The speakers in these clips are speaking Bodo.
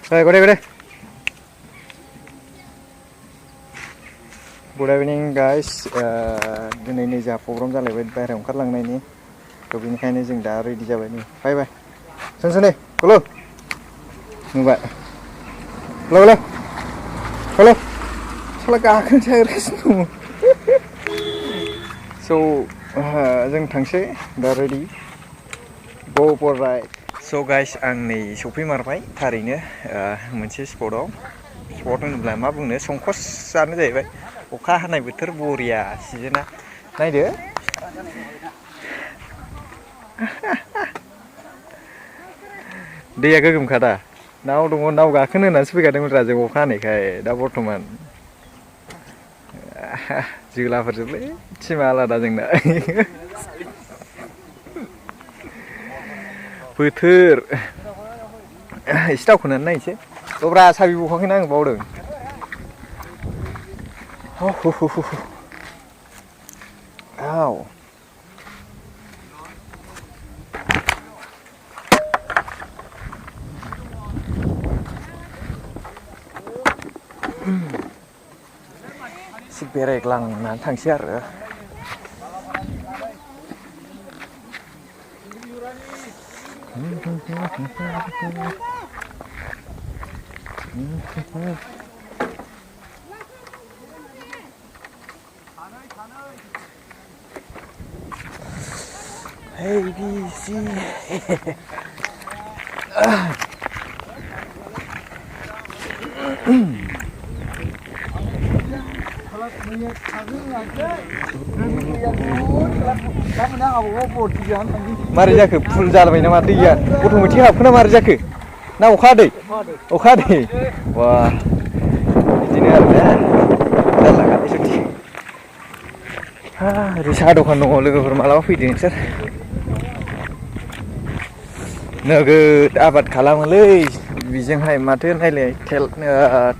Go there. Good evening, guys. Dinayni जा program जालायबाय बाहेरायाव ओंखारलांनायनि थ' बेनिखायनो जों दा रेडि जाबाय नै बाय सनसनै गलो नुबाय गलो साला गाखोनो सागिरगासिनो दङ स' जों थांसै दा ready go for ride. So guys आं नै सफैमारबाय थारैनो मोनसे स्पटआव स्पट होनोब्ला मा बुंनो संकसआनो जाहैबाय अखा हानाय बोथोर बरिया सिजोना नायदो दैया गोगोमखादा नाव दङ नाव गाखोनो होननानैसो फैखादोंमोन रा जों अखा हानायखाय दा बर्थमान जोलाफोरजोबलै टिमा आलादा जोंना बोथोर एसे दावखोनानै नायनोसै दब्रा साबि बखाखैना आं बावदों Ow. Si bereklang थांसै आरो ABC. मारै जाखो फुल जालाबाय नामा दैया अट'मेटिक हाबखोना मारै जाखो ना अखा दै वा बिदिनो आरो ना जारला गालै सथि ओरै साहा दखान दङ लोगोफोर मालाबा फैदो नोंसोर नोगोद आबाद खालामोलै बिजोंहाय माथो नायलाय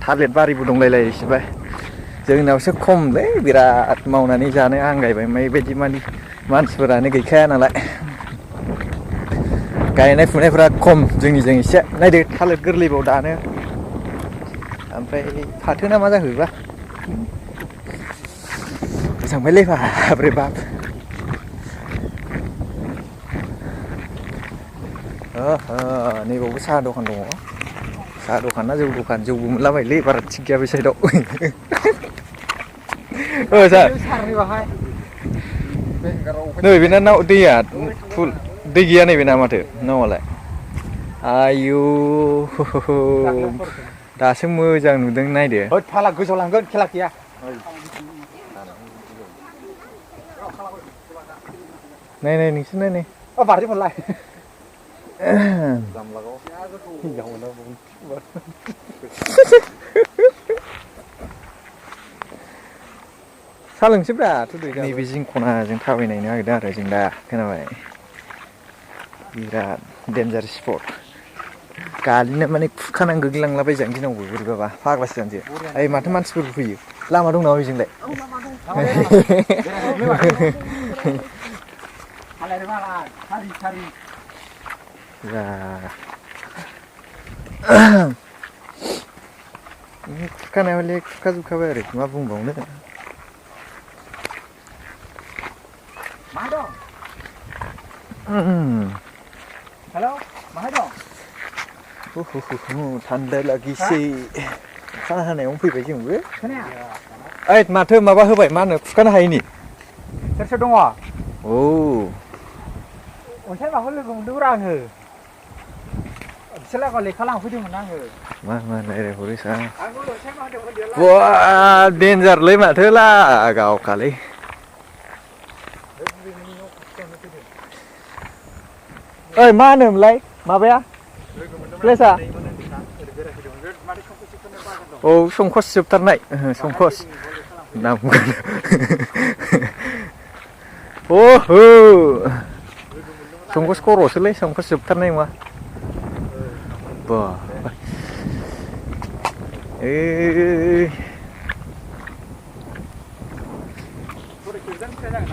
थालिर बारिबो दंलायलायसिबाय जोंनावसो खमलै बिराद मावनानै जानो आंगायबाय बेबायदि मानसिफोरानो गैखाया नालाय गायनाय फुनायफोरा खम जोंनिजों एसे नायदो थालिर गोरलैबाव दानो ओमफ्राय फाथो ना मा जाखोबा गोजांबायलै बाब्रे बाब नैबावबो साहा दखान दङ साहा दखान ना जौ दखान जौबो मोनलाबायलै बारा थिग गैया बे साइडआव सार नै बेना नाव दैया फुल दै गैया नैबे ना माथो नावालाय आयु दासो मोजां नुदों नायदो फाला गोजौआव लांगोन खेला गैया नाय नोंसोर नाय बारजों मोनलाय सालोंसैब्रा नैबे जिंखनाजों थाबायनायनो नागिरदों आरो जों दा खोनाबाय बिराद डेन्जार स्पट गालिनो माने खुरखानानै गोग्लैलांलाबायजानो गिनांगौ बोरैबाबा फाग्लासो जानोसै ओइ माथो मानसिफोर फैयो लामा दं नामा बेजोंलाय खुरखानाय हले खुरखाजोबखाबाय आरो मा बुंबावनो हेलौ माहाय दं थान्दा लागिसै अखा हानायावनो फैबाय जोंबो ओइ माथो माबा होबाय मा होनो खुरखानो हायिनि सोर सोर दङ औ अन्थाइ माखौ लोगो मोनदोंब्रा आङो बिसोर लागोआव लेखा लांफैदोंमोन आङो मा रायज्लायहरो सा बा डेन्जारलै माथो लागावखालै ओइ मा होनोमोनलाय माबाया प्लेसा औ संकस जोबथारनाय संकस नाम ओहो संकस खर'सोलै संकस जोबथारनाय नङा बा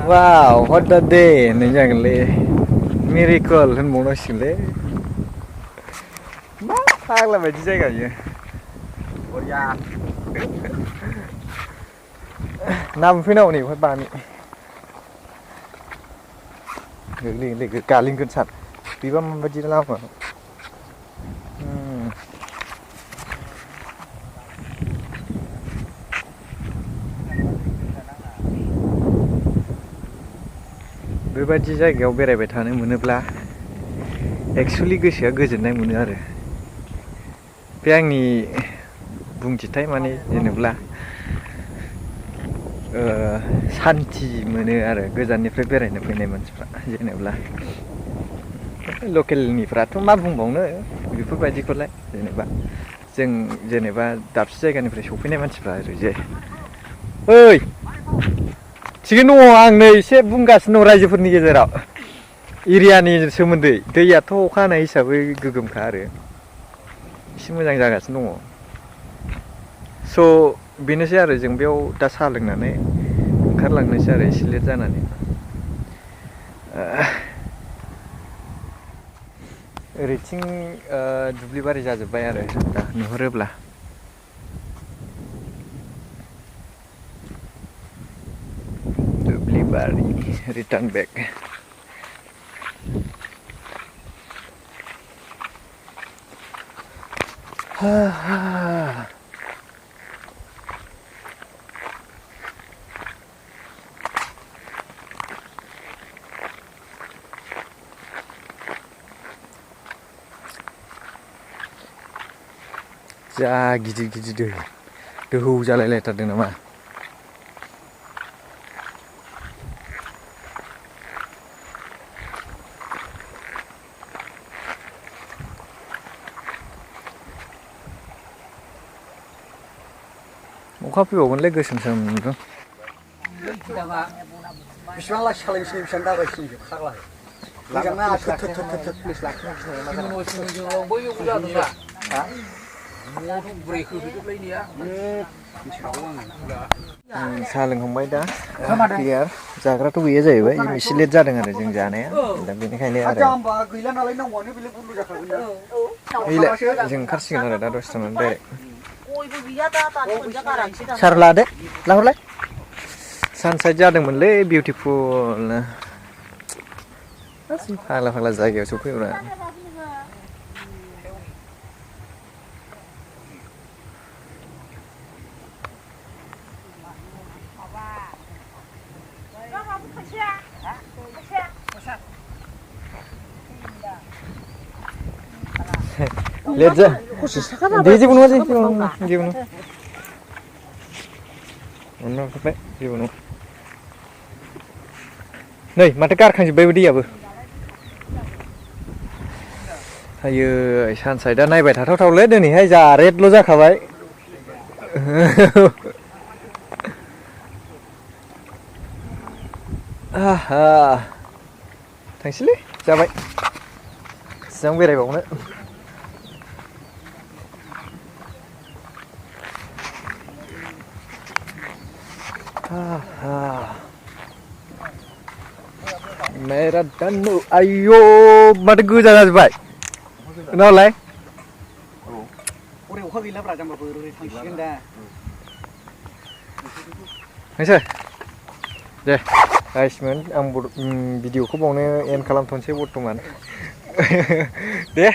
wow what a day होननाय जागोनलै मिरेकल होनबावनांसिगोनलै मा फाग्ला बायदि जायगा बियो बरिया ना मोनफैनांगौ नै बेवहाय बामि गोरलै गालिनगोन सार बेबा माबायदि लामा बेबायदि जायगायाव बेरायबाय थानो मोनोब्ला एक्सुवेलि गोसोआ गोजोननाय मोनो आरो बे आंनि बुंथिथाय माने जेनेब्ला सान्थि मोनो आरो गोजाननिफ्राय बेरायनो फैनाय मानसिफ्रा जेनेब्ला लकेलनिफ्राथ' मा बुंबावनो बेफोरबायदिखौलाय जेनेबा जों जेनेबा दाबसे जायगानिफ्राय सफैनाय मानसिफ्रा आरो जे ओइ थिगैनो दङ आं नै एसे बुंगासिनो दं रायजोफोरनि गेजेराव एरियानि सोमोन्दै दैयाथ' अखा हानाय हिसाबै गोगोमखा आरो एसे मोजां जागासिनो दङ स' बेनोसै आरो जों बेयाव दा साहा लोंनानै ओंखारलांनोसै आरो एसे लेट जानानै ओरैथिं दुब्लिबारि जाजोब्बाय आरो दा नुहुरोब्ला दुब्लिबारि रिटार्न बेक जा गिदिर दोहौ जालायलायथारदों नामा अखा फैबावगोनलै गोसोम नुदों बेसेबां लाखि खालामसिनो बेसेबां दाबायसिनो फाग्ला गोजाना थोद पुलिस लाखिनांसिगोन साहा लोंखांबाय दा क्लियार जाग्राथ' गैया जाहैबाय एसे लेट जादों आरो जों जानाया दा बेनिखायनो आरो जों ओंखारसिगोन आरो दा दसे थानानै डाइरेक्ट सार लादो लाहरलाय सानसेट जादोंमोनलै बिउटिफुलनो फाग्ला जायगायाव सफैब्रा लेट जा दे जेबो नङा जेबो नङा जेबो नङा नै माथो गारखांजोब्बायबो दैयाबो आयै सानसेटआ नायबाय थाथावथावलै दिनैहाय जा रेडल' जाखाबाय थांसैलै जाबाय बेसेबां बेरायबावनो मेरा दानु आयौ माथो गोजा जाजोब्बाय उनावलाय ओरै अखा गैलाब्रा जाम्बाफोर ओरै थांसिगोन दा नोंसोर दे गाइसमोन आं भिडिअखौ बावनो एन्ड खालामथ'नोसै बर्थमान दे